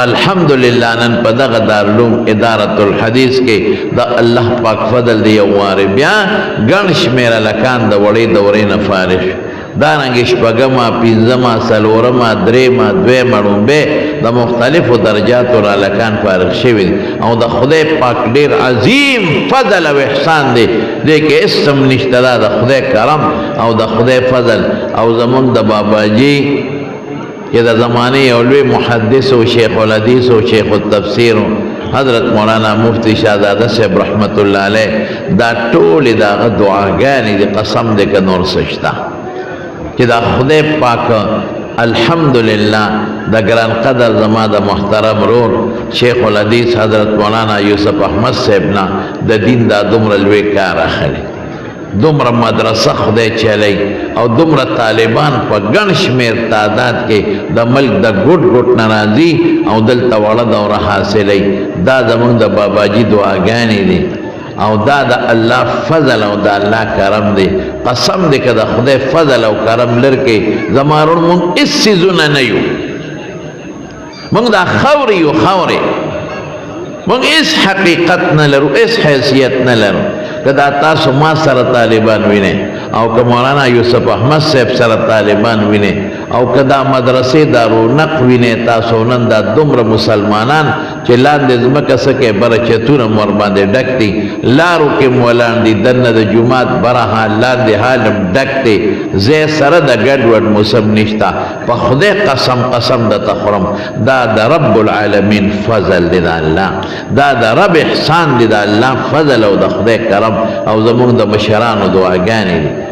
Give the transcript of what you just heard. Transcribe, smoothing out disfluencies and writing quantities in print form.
الحمدللہ نن پا دغ دارالعلوم ادارت الحدیث کے دا اللہ پاک فضل دی یواری بیا گنش میرا لکان دا وڑی دورین فارش دارنگش پگما پینزما سلورما دریما دویما رنبے دا مختلف درجات را لکان فارغ شوید او دا خدای پاک دیر عظیم فضل و احسان دی دیکھ اسم نشتدا دا خدای کرم او دا خدای فضل او زمان دا بابا جی کہ دا زمانی اولوی محدث و شیخ الحدیث و شیخ التفسیر حضرت مولانا مفتی شہزادہ صاحب رحمت اللہ علیہ دا طول دا دعاگانی دی قسم دے کا نور سجتا کہ دا خدای پاک الحمدللہ دا گران قدر زمان دا محترم رور شیخ الحدیث حضرت مولانا یوسف احمد صاحبنا دا دین دا دمر الوی کار آخری دمر مدرسہ خدای چلی او دمر طالبان پا گنش میر تعداد کے دا ملک دا گھٹ گھٹ نرازی او دل تولد اور حاصلی دا زمان دا بابا جی دعاگانی دی او دا دا اللہ فضل او دا اللہ کرم دی قسم دی کہ دا خدای فضل او کرم لرکے زمارون من اس سیزونا نیو من دا خوری و خوری من اس حقیقت نلرو اس حیثیت نلرو کہ دا تاسو ما سر طالبان وینے او کہ مولانا یوسف احمد صاحب سر طالبان وینے او کہ دا مدرسے دا رونق وینے تاسو نن دا دمر مسلمانان چے لاندے زمکہ سکے برچتون مرباندے ڈکتی لارو کے مولان دی دن دا جماعت برہا لاندے حالم ڈکتے زی سر دا گڑوڑ مسلم نشتا پا خدے قسم قسم دا تخرم دا دا رب العالمین فضل دی دا اللہ دا رب احسان دی دا اللہ فضل او دا خدے کرم او زمون دا مشران و دعاگانی دی